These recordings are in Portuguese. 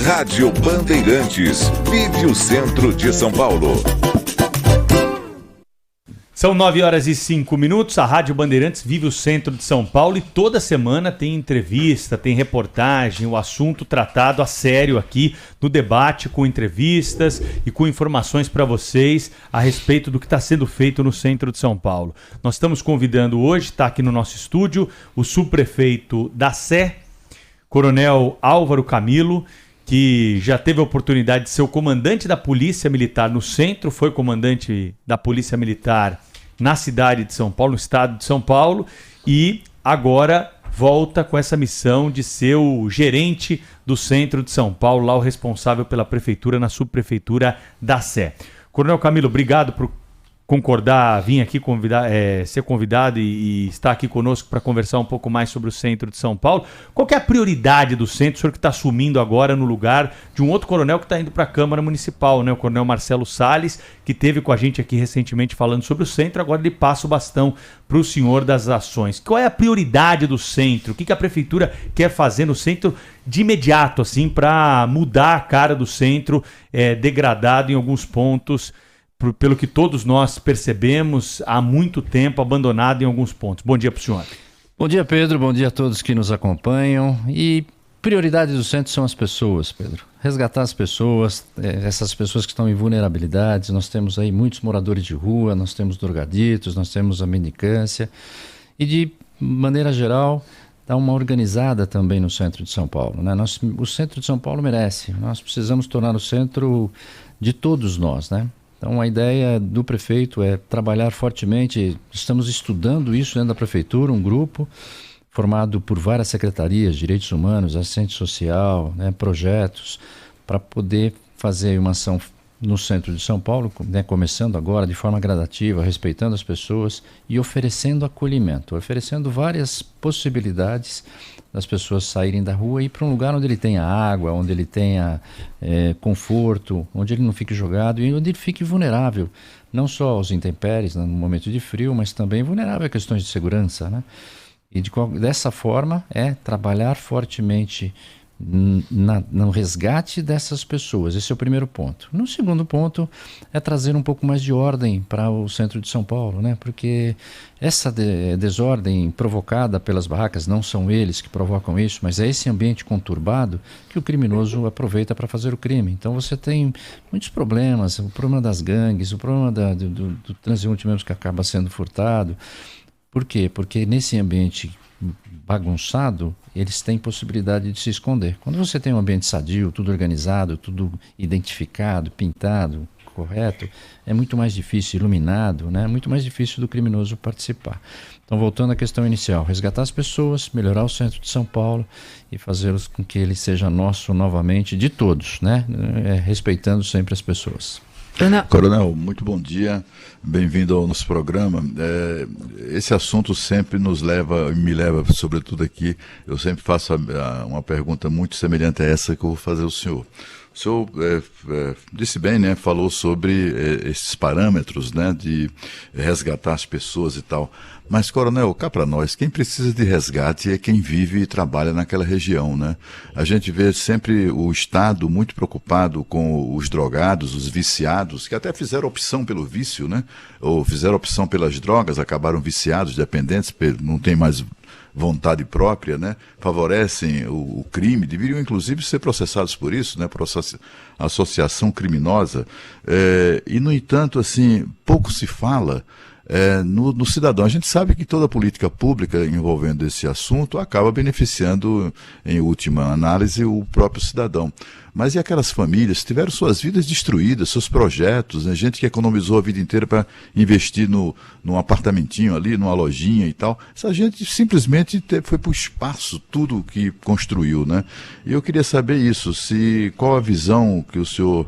Rádio Bandeirantes, vive o centro de São Paulo. São 9h05, a Rádio Bandeirantes vive o centro de São Paulo e toda semana tem entrevista, tem reportagem, o assunto tratado a sério aqui no debate, com entrevistas e com informações para vocês a respeito do que está sendo feito no centro de São Paulo. Nós estamos convidando hoje, está aqui no nosso estúdio, o subprefeito da Sé, Coronel Álvaro Camilo, que já teve a oportunidade de ser o comandante da Polícia Militar no centro, foi comandante da Polícia Militar na cidade de São Paulo, no estado de São Paulo, e agora volta com essa missão de ser o gerente do centro de São Paulo, lá o responsável pela prefeitura, na subprefeitura da Sé. Coronel Camilo, obrigado por concordar, vir aqui ser convidado e estar aqui conosco para conversar um pouco mais sobre o centro de São Paulo. Qual que é a prioridade do centro, o senhor que está assumindo agora no lugar de um outro coronel que está indo para a Câmara Municipal, né? O coronel Marcelo Salles, que esteve com a gente aqui recentemente falando sobre o centro, agora ele passa o bastão para o senhor das ações. Qual é a prioridade do centro? O que a prefeitura quer fazer no centro de imediato, assim, para mudar a cara do centro, degradado em alguns pontos, pelo que todos nós percebemos, há muito tempo abandonado em alguns pontos. Bom dia para o senhor. Bom dia, Pedro. Bom dia a todos que nos acompanham. E prioridade do centro são as pessoas, Pedro. Resgatar as pessoas, essas pessoas que estão em vulnerabilidades. Nós temos aí muitos moradores de rua, nós temos drogaditos, nós temos a mendicância. E de maneira geral, dar uma organizada também no centro de São Paulo, né? O centro de São Paulo merece. Nós precisamos tornar o centro de todos nós, né? Então, a ideia do prefeito é trabalhar fortemente, estamos estudando isso dentro da prefeitura, um grupo formado por várias secretarias, direitos humanos, assistente social, né, projetos, para poder fazer uma ação no centro de São Paulo, né, começando agora de forma gradativa, respeitando as pessoas e oferecendo acolhimento, oferecendo várias possibilidades das pessoas saírem da rua e ir para um lugar onde ele tenha água, onde ele tenha conforto, onde ele não fique jogado e onde ele fique vulnerável, não só aos intempéries no momento de frio, mas também vulnerável a questões de segurança, né? E dessa forma trabalhar fortemente no resgate dessas pessoas. Esse é o primeiro ponto. No segundo ponto é trazer um pouco mais de ordem para o centro de São Paulo, né? Porque essa desordem provocada pelas barracas, não são eles que provocam isso, mas é esse ambiente conturbado que o criminoso aproveita para fazer o crime. Então você tem muitos problemas, o problema das gangues, o problema do transeunte mesmo que acaba sendo furtado. Por quê? Porque nesse ambiente bagunçado, eles têm possibilidade de se esconder. Quando você tem um ambiente sadio, tudo organizado, tudo identificado, pintado, correto, é muito mais difícil, iluminado, né? É muito mais difícil do criminoso participar. Então, voltando à questão inicial, resgatar as pessoas, melhorar o centro de São Paulo e fazê-los com que ele seja nosso novamente, de todos, né? Respeitando sempre as pessoas. Coronel, muito bom dia, bem-vindo ao nosso programa. Esse assunto sempre me leva, sobretudo aqui, eu sempre faço uma pergunta muito semelhante a essa que eu vou fazer ao senhor. O senhor disse bem, né, falou sobre esses parâmetros, né, de resgatar as pessoas e tal. Mas, Coronel, cá para nós, quem precisa de resgate é quem vive e trabalha naquela região, né? A gente vê sempre o Estado muito preocupado com os drogados, os viciados, que até fizeram opção pelo vício, né? Ou fizeram opção pelas drogas, acabaram viciados, dependentes, não tem mais vontade própria, né? Favorecem o crime, deveriam inclusive ser processados por isso, né? Por associação criminosa. E, no entanto, assim, pouco se fala no cidadão. A gente sabe que toda política pública envolvendo esse assunto acaba beneficiando, em última análise, o próprio cidadão. Mas e aquelas famílias que tiveram suas vidas destruídas, seus projetos, né? Gente que economizou a vida inteira para investir num apartamentinho ali, numa lojinha e tal. Essa gente simplesmente foi para o espaço tudo que construiu, né? E eu queria saber isso, qual a visão que o senhor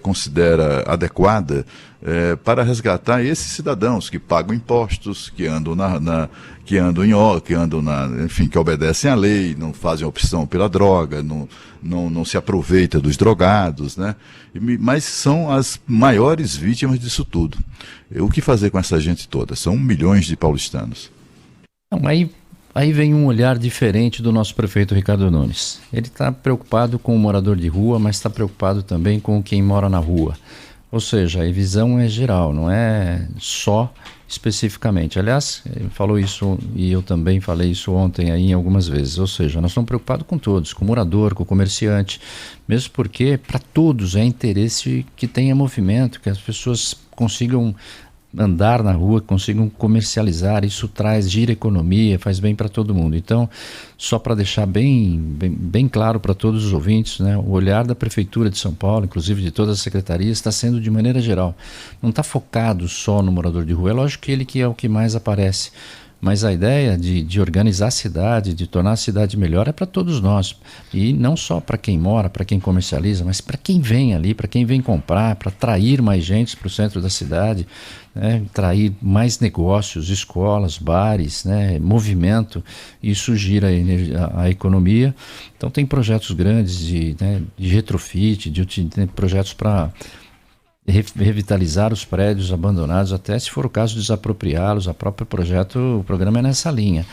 considera adequada para resgatar esses cidadãos que pagam impostos, que andam enfim, que obedecem à lei, não fazem opção pela droga, não se aproveita dos drogados, né? Mas são as maiores vítimas disso tudo. O que fazer com essa gente toda? São milhões de paulistanos. Não, aí Aí vem um olhar diferente do nosso prefeito Ricardo Nunes. Ele está preocupado com o morador de rua, mas está preocupado também com quem mora na rua. Ou seja, a visão é geral, não é só especificamente. Aliás, ele falou isso e eu também falei isso ontem aí algumas vezes. Ou seja, nós estamos preocupados com todos, com o morador, com o comerciante, mesmo porque para todos é interesse que tenha movimento, que as pessoas consigam andar na rua, consigam comercializar, isso gira economia, faz bem para todo mundo. Então, só para deixar bem claro para todos os ouvintes, né, o olhar da Prefeitura de São Paulo, inclusive de todas as secretarias, está sendo de maneira geral. Não está focado só no morador de rua, é lógico que ele que é o que mais aparece, mas a ideia de organizar a cidade, de tornar a cidade melhor é para todos nós. E não só para quem mora, para quem comercializa, mas para quem vem ali, para quem vem comprar, para atrair mais gente para o centro da cidade, né, atrair mais negócios, escolas, bares, né, movimento. Isso gira a economia. Então tem projetos grandes de retrofit, de projetos para revitalizar os prédios abandonados, até se for o caso desapropriá-los. O programa é nessa linha.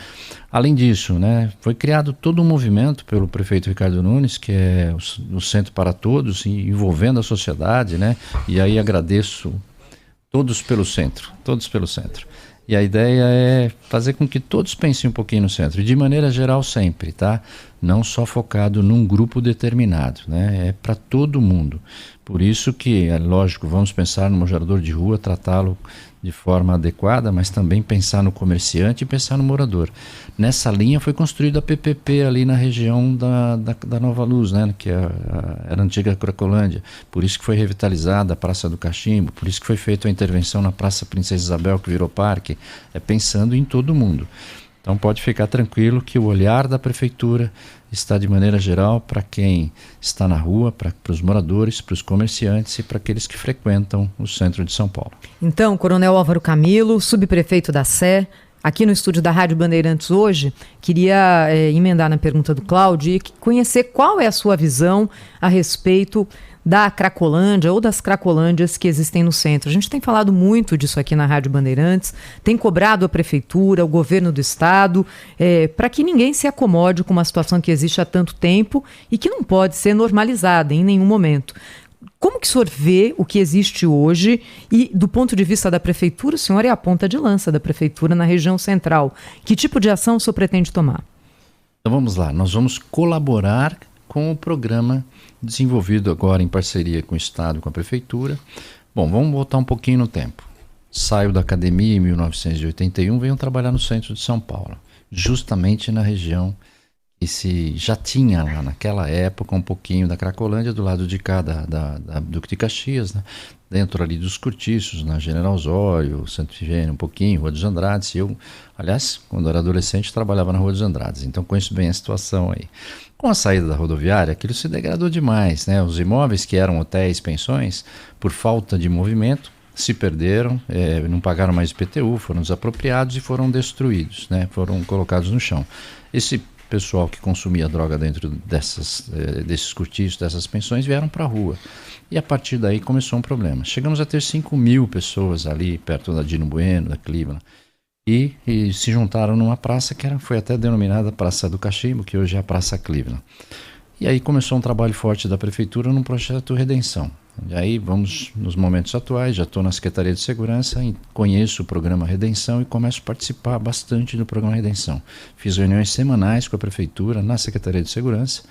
Além disso, né, foi criado todo um movimento pelo prefeito Ricardo Nunes, que é o Centro para Todos, envolvendo a sociedade, né, e aí agradeço todos pelo centro. E a ideia é fazer com que todos pensem um pouquinho no centro, e de maneira geral sempre, tá? Não só focado num grupo determinado, né? É para todo mundo. Por isso que, é lógico, vamos pensar no morador de rua, tratá-lo de forma adequada, mas também pensar no comerciante e pensar no morador. Nessa linha foi construída a PPP ali na região da Nova Luz, né, que era a antiga Cracolândia. Por isso que foi revitalizada a Praça do Cachimbo, por isso que foi feita a intervenção na Praça Princesa Isabel, que virou parque, pensando em todo mundo. Então pode ficar tranquilo que o olhar da Prefeitura está de maneira geral para quem está na rua, para os moradores, para os comerciantes e para aqueles que frequentam o centro de São Paulo. Então, Coronel Álvaro Camilo, subprefeito da Sé, aqui no estúdio da Rádio Bandeirantes hoje, queria emendar na pergunta do Cláudio e conhecer qual é a sua visão a respeito da Cracolândia ou das Cracolândias que existem no centro. A gente tem falado muito disso aqui na Rádio Bandeirantes, tem cobrado a Prefeitura, o governo do Estado, para que ninguém se acomode com uma situação que existe há tanto tempo e que não pode ser normalizada em nenhum momento. Como que o senhor vê o que existe hoje e, do ponto de vista da Prefeitura, o senhor é a ponta de lança da Prefeitura na região central. Que tipo de ação o senhor pretende tomar? Então vamos lá, nós vamos colaborar com o programa desenvolvido agora em parceria com o Estado e com a Prefeitura. Bom, vamos voltar um pouquinho no tempo. Saio da academia em 1981, venho trabalhar no centro de São Paulo, justamente na região que se já tinha lá naquela época um pouquinho da Cracolândia, do lado de cá da Duque de Caxias, né? Dentro ali dos cortiços, na General Osório, Santo Ifigênio, um pouquinho, Rua dos Andrades. Eu, aliás, quando era adolescente, trabalhava na Rua dos Andrades, então conheço bem a situação aí. Com a saída da rodoviária, aquilo se degradou demais, né? Os imóveis que eram hotéis, pensões, por falta de movimento, se perderam, não pagaram mais IPTU, foram desapropriados e foram destruídos, né? Foram colocados no chão. Esse pessoal que consumia droga dentro desses cortiços, dessas pensões, vieram para a rua. E a partir daí começou um problema. Chegamos a ter 5.000 pessoas ali perto da Dino Bueno, da Cleveland, e se juntaram numa praça que foi até denominada Praça do Cachimbo, que hoje é a Praça Cleveland. E aí começou um trabalho forte da Prefeitura num projeto Redenção. E aí vamos nos momentos atuais, já estou na Secretaria de Segurança, conheço o programa Redenção e começo a participar bastante do programa Redenção. Fiz reuniões semanais com a Prefeitura na Secretaria de Segurança,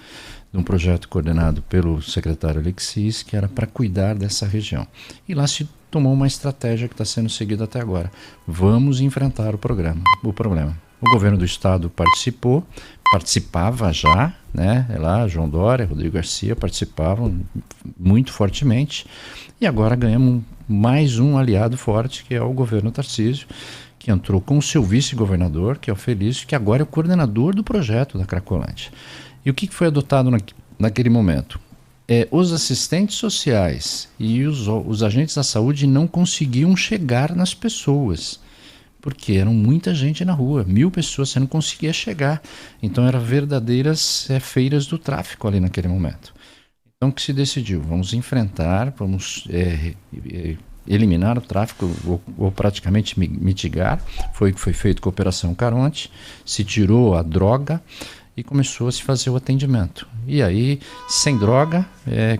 de um projeto coordenado pelo secretário Alexis, que era para cuidar dessa região. E lá se tomou uma estratégia que está sendo seguida até agora. Vamos enfrentar o problema. O governo do Estado participava já, né? Lá, João Dória, Rodrigo Garcia participavam muito fortemente, e agora ganhamos mais um aliado forte, que é o governo Tarcísio, que entrou com o seu vice-governador, que é o Felício, que agora é o coordenador do projeto da Cracolândia. E o que foi adotado naquele momento? Os assistentes sociais e os agentes da saúde não conseguiam chegar nas pessoas, porque eram muita gente na rua, 1.000 pessoas, você não conseguia chegar. Então eram verdadeiras feiras do tráfico ali naquele momento. Então o que se decidiu? Vamos enfrentar, vamos eliminar o tráfico ou praticamente mitigar. Foi o que foi feito com a Operação Caronte, se tirou a droga e começou a se fazer o atendimento. E aí, sem droga,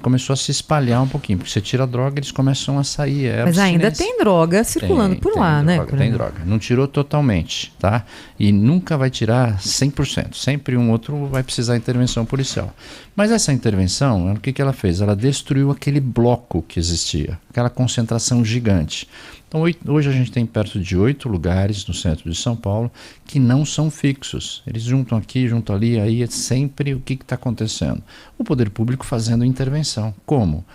começou a se espalhar um pouquinho, porque você tira a droga, eles começam a sair. Mas ainda tem droga circulando por lá, né? Tem droga. Não tirou totalmente, tá? E nunca vai tirar 100%. Sempre um outro vai precisar de intervenção policial. Mas essa intervenção, o que ela fez? Ela destruiu aquele bloco que existia, aquela concentração gigante. Então hoje a gente tem perto de 8 lugares no centro de São Paulo que não são fixos. Eles juntam aqui, juntam ali, aí é sempre o que está acontecendo. O poder público fazendo intervenção. Como?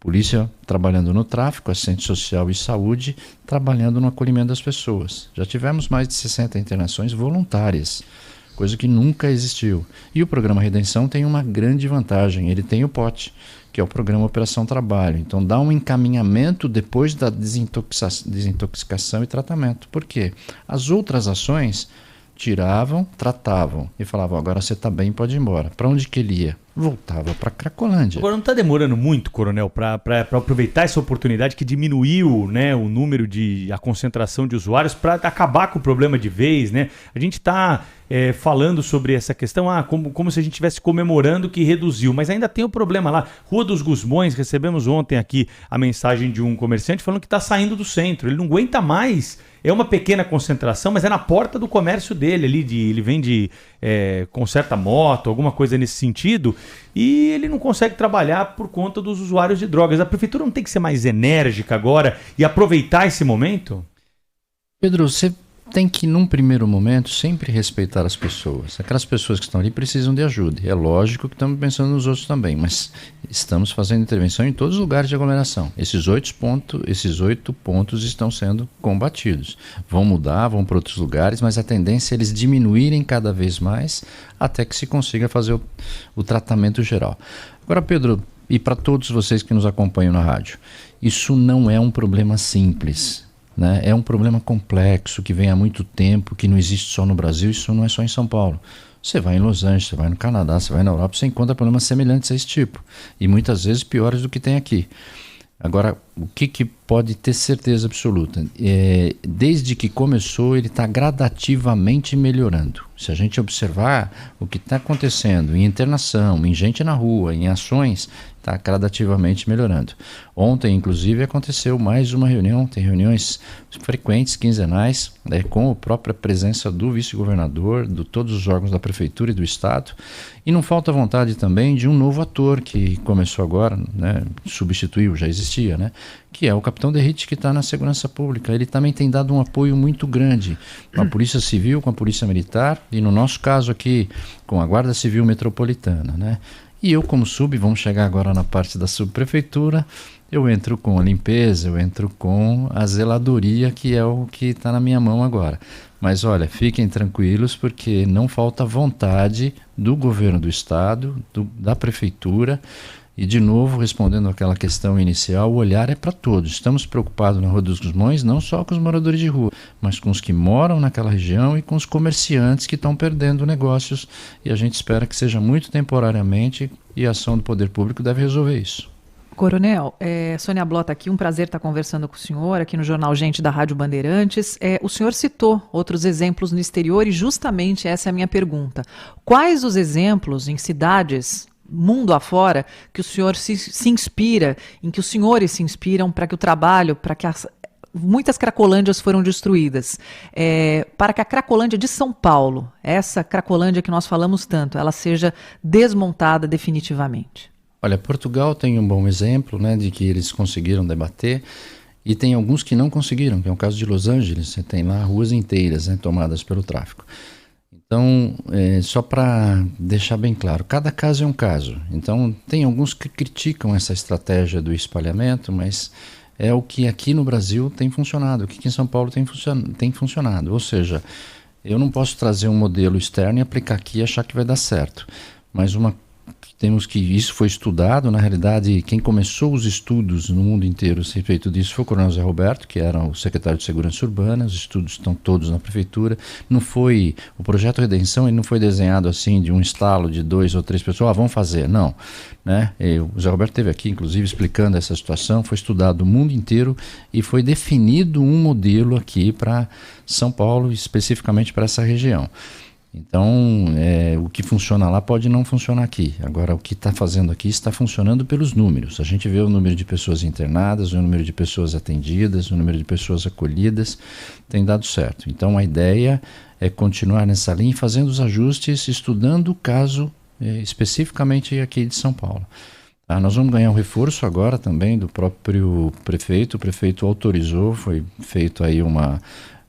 Polícia trabalhando no tráfico, assistente social e saúde trabalhando no acolhimento das pessoas. Já tivemos mais de 60 internações voluntárias, coisa que nunca existiu. E o programa Redenção tem uma grande vantagem, ele tem o POT, que é o programa Operação Trabalho. Então dá um encaminhamento depois da desintoxicação e tratamento. Por quê? As outras ações tiravam, tratavam e falavam, agora você está bem, pode ir embora. Para onde que ele ia? Voltava para Cracolândia. Agora não está demorando muito, Coronel, para aproveitar essa oportunidade que diminuiu, né, o número a concentração de usuários para acabar com o problema de vez, né? A gente está falando sobre essa questão, como se a gente estivesse comemorando que reduziu, mas ainda tem o problema lá. Rua dos Gusmões, recebemos ontem aqui a mensagem de um comerciante falando que está saindo do centro, ele não aguenta mais. É uma pequena concentração, mas é na porta do comércio dele ali, ele vende, conserta moto, alguma coisa nesse sentido, e ele não consegue trabalhar por conta dos usuários de drogas. A prefeitura não tem que ser mais enérgica agora e aproveitar esse momento? Pedro, você tem que, num primeiro momento, sempre respeitar as pessoas. Aquelas pessoas que estão ali precisam de ajuda. É lógico que estamos pensando nos outros também, mas estamos fazendo intervenção em todos os lugares de aglomeração. Esses 8 pontos estão sendo combatidos. Vão mudar, vão para outros lugares, mas a tendência é eles diminuírem cada vez mais até que se consiga fazer o tratamento geral. Agora, Pedro, e para todos vocês que nos acompanham na rádio, isso não é um problema simples. Né? É um problema complexo que vem há muito tempo, que não existe só no Brasil, isso não é só em São Paulo. Você vai em Los Angeles, você vai no Canadá, você vai na Europa, você encontra problemas semelhantes a esse tipo. E muitas vezes piores do que tem aqui. Agora, o que pode ter certeza absoluta? Desde que começou, ele está gradativamente melhorando. Se a gente observar o que está acontecendo em internação, em gente na rua, em ações, está gradativamente melhorando. Ontem, inclusive, aconteceu mais uma reunião, tem reuniões frequentes, quinzenais, com a própria presença do vice-governador, de todos os órgãos da prefeitura e do estado. E não falta vontade também de um novo ator que começou agora, né, substituiu, já existia, né, que é o Capitão Derrite, que está na segurança pública. Ele também tem dado um apoio muito grande com a Polícia Civil, com a Polícia Militar e, no nosso caso aqui, com a Guarda Civil Metropolitana, né? E eu, como vamos chegar agora na parte da subprefeitura, eu entro com a limpeza, eu entro com a zeladoria, que é o que está na minha mão agora. Mas olha, fiquem tranquilos, porque não falta vontade do governo do estado, da prefeitura. E, de novo, respondendo àquela questão inicial, o olhar é para todos. Estamos preocupados na Rua dos Gusmões, não só com os moradores de rua, mas com os que moram naquela região e com os comerciantes que estão perdendo negócios. E a gente espera que seja muito temporariamente, e a ação do poder público deve resolver isso. Coronel, Sônia Blota aqui, um prazer estar conversando com o senhor aqui no Jornal Gente da Rádio Bandeirantes. O senhor citou outros exemplos no exterior e justamente essa é a minha pergunta. Quais os exemplos em cidades mundo afora que o senhor se inspira, em que os senhores se inspiram para que o trabalho, para que muitas Cracolândias foram destruídas, para que a Cracolândia de São Paulo, essa Cracolândia que nós falamos tanto, ela seja desmontada definitivamente? Olha, Portugal tem um bom exemplo, né, de que eles conseguiram debater, e tem alguns que não conseguiram, que é o caso de Los Angeles. Você tem lá ruas inteiras, né, tomadas pelo tráfico. Então, só para deixar bem claro, cada caso é um caso. Então, tem alguns que criticam essa estratégia do espalhamento, mas é o que aqui no Brasil tem funcionado, o que aqui em São Paulo tem funcionado. Ou seja, eu não posso trazer um modelo externo e aplicar aqui e achar que vai dar certo. Mas uma isso foi estudado. Na realidade, quem começou os estudos no mundo inteiro a respeito disso foi o Coronel Zé Roberto, que era o secretário de Segurança Urbana. Os estudos estão todos na prefeitura. Não foi o projeto Redenção, ele não foi desenhado assim de um estalo de 2 ou 3 pessoas, vamos fazer, não, né? O Zé Roberto esteve aqui, inclusive, explicando essa situação. Foi estudado o mundo inteiro e foi definido um modelo aqui para São Paulo, especificamente para essa região. Então, o que funciona lá pode não funcionar aqui. Agora, o que está fazendo aqui está funcionando pelos números. A gente vê o número de pessoas internadas, o número de pessoas atendidas, o número de pessoas acolhidas, tem dado certo. Então, a ideia é continuar nessa linha, fazendo os ajustes, estudando o caso especificamente aqui de São Paulo. Nós vamos ganhar um reforço agora também do próprio prefeito. O prefeito autorizou, foi feito aí uma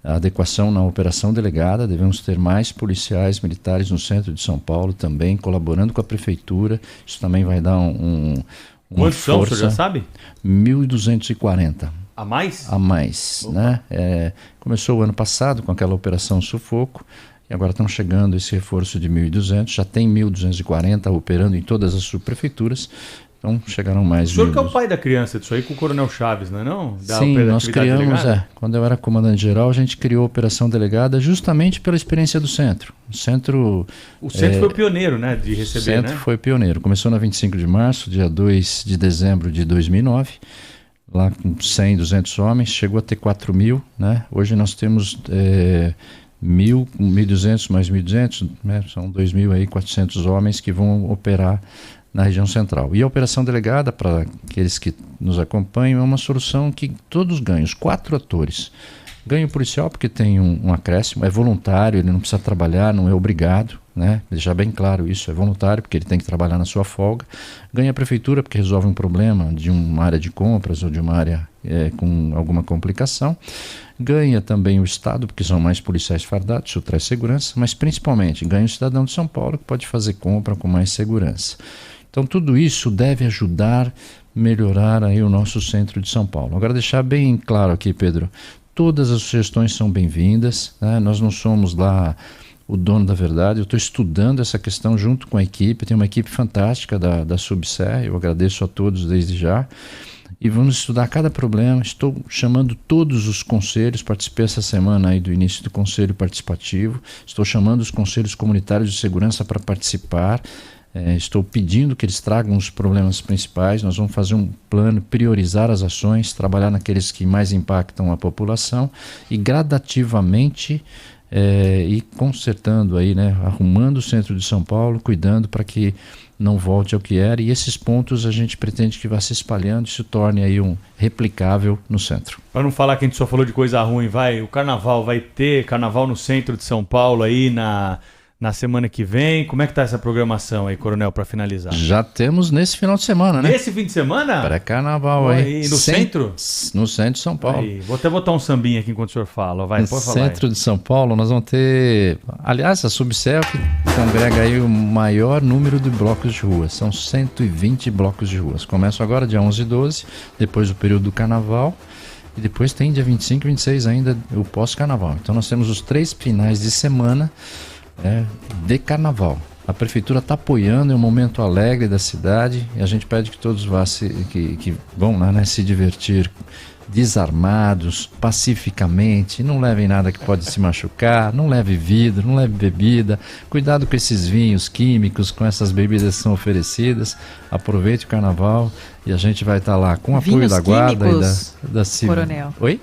adequação na operação delegada. Devemos ter mais policiais militares no centro de São Paulo também, colaborando com a prefeitura. Isso também vai dar uma Quantos são, força. o senhor já sabe? 1.240. A mais? A mais, né? Começou o ano passado com aquela operação Sufoco, e agora estão chegando esse reforço de 1.200. Já tem 1.240 operando em todas as subprefeituras. Então chegaram mais. O senhor que é o pai da criança disso aí com o Coronel Chaves, não é não? Sim, nós criamos, quando eu era comandante-geral, a gente criou a operação delegada justamente pela experiência do centro. O centro foi pioneiro, né, de receber, O centro foi pioneiro. Começou na 25 de março, dia 2 de dezembro de 2009, lá com 100, 200 homens, chegou a ter 4.000, né? Hoje nós temos 1.200 mais 1.200, né? São 2.400 homens que vão operar na região central. E a operação delegada, para aqueles que nos acompanham, é uma solução que todos ganham, os 4 atores. Ganha o policial porque tem um acréscimo, é voluntário, ele não precisa trabalhar, não é obrigado, né? Deixar bem claro isso, é voluntário porque ele tem que trabalhar na sua folga. Ganha a prefeitura porque resolve um problema de uma área de compras ou de uma área com alguma complicação. Ganha também o Estado, porque são mais policiais fardados, isso traz segurança, mas principalmente ganha o cidadão de São Paulo, que pode fazer compra com mais segurança. Então tudo isso deve ajudar a melhorar aí o nosso centro de São Paulo. Agora deixar bem claro aqui, Pedro, todas as sugestões são bem-vindas, né? Nós não somos lá o dono da verdade. Eu estou estudando essa questão junto com a equipe, tem uma equipe fantástica da Subser, eu agradeço a todos desde já. E vamos estudar cada problema. Estou chamando todos os conselhos, participei essa semana aí do início do Conselho Participativo, estou chamando os conselhos comunitários de segurança para participar. Estou pedindo que eles tragam os problemas principais. Nós vamos fazer um plano, priorizar as ações, trabalhar naqueles que mais impactam a população e gradativamente ir consertando aí, né, arrumando o centro de São Paulo, cuidando para que não volte ao que era, e esses pontos a gente pretende que vá se espalhando e se torne aí um replicável no centro. Para não falar que a gente só falou de coisa ruim, o carnaval vai ter carnaval no centro de São Paulo aí na semana que vem. Como é que tá essa programação aí, Coronel, para finalizar? Já temos nesse final de semana, né? Nesse fim de semana? Pré-carnaval aí. No centro? No centro de São Paulo. Aí, vou até botar um sambinha aqui enquanto o senhor fala. Pode falar. No centro de São Paulo nós vamos ter... Aliás, a Subcel que congrega aí o maior número de blocos de rua. São 120 blocos de ruas. Começam agora dia 11 e 12, depois do período do carnaval. E depois tem dia 25 e 26 ainda o pós-carnaval. Então nós temos os 3 finais de semana de carnaval. A prefeitura está apoiando, é um momento alegre da cidade, e a gente pede que todos que vão lá, né, se divertir desarmados, pacificamente, não levem nada que pode se machucar, não leve vidro, não leve bebida, cuidado com esses vinhos químicos, com essas bebidas que são oferecidas. Aproveite o carnaval e a gente vai estar lá com o apoio da guarda e da civil. Coronel. Oi?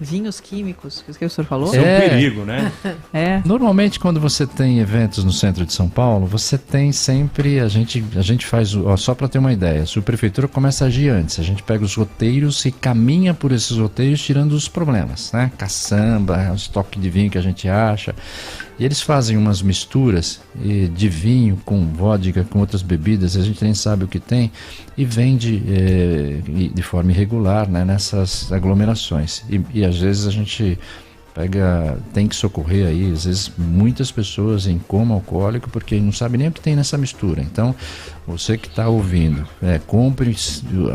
Vinhos químicos, que o senhor falou? Isso é um perigo, né? Normalmente quando você tem eventos no centro de São Paulo, você tem sempre, a gente faz, só para ter uma ideia, a subprefeitura começa a agir antes, a gente pega os roteiros e caminha por esses roteiros tirando os problemas, né? Caçamba, estoque de vinho que a gente acha, e eles fazem umas misturas de vinho com vodka, com outras bebidas, a gente nem sabe o que tem, e vende de forma irregular, né, nessas aglomerações. E às vezes a gente Tem que socorrer aí, às vezes, muitas pessoas em coma alcoólico, porque não sabe nem o que tem nessa mistura. Então, você que está ouvindo, compre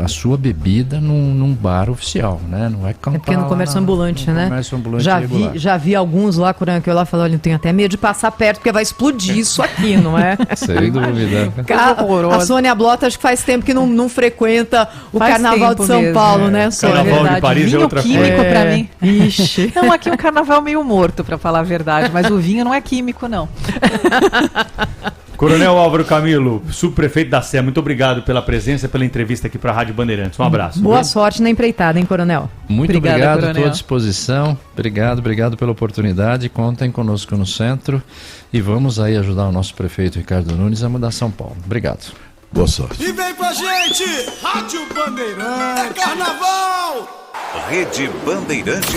a sua bebida num bar oficial, né? Não vai comprar porque no comércio ambulante, né? Comércio ambulante já vi alguns lá, que eu lá falei, olha, eu tenho até medo de passar perto, porque vai explodir isso aqui, não é? Sem dúvida. A Sônia Blota acho que faz tempo que não frequenta o Carnaval de São Paulo, né, Sônia? Carnaval de Paris vinho é outra coisa. Químico pra mim. Ixi. Não, aqui é um carnaval meio morto, pra falar a verdade, mas o vinho não é químico, não. Coronel Álvaro Camilo, subprefeito da Sé, muito obrigado pela presença, pela entrevista aqui para a Rádio Bandeirantes. Um abraço. Boa sorte na empreitada, hein, Coronel? Muito Obrigada, obrigado, Coronel. estou à disposição. Obrigado pela oportunidade. Contem conosco no centro e vamos aí ajudar o nosso prefeito Ricardo Nunes a mudar São Paulo. Obrigado. Boa sorte. E vem com a gente, Rádio Bandeirantes, é carnaval! Rede Bandeirantes.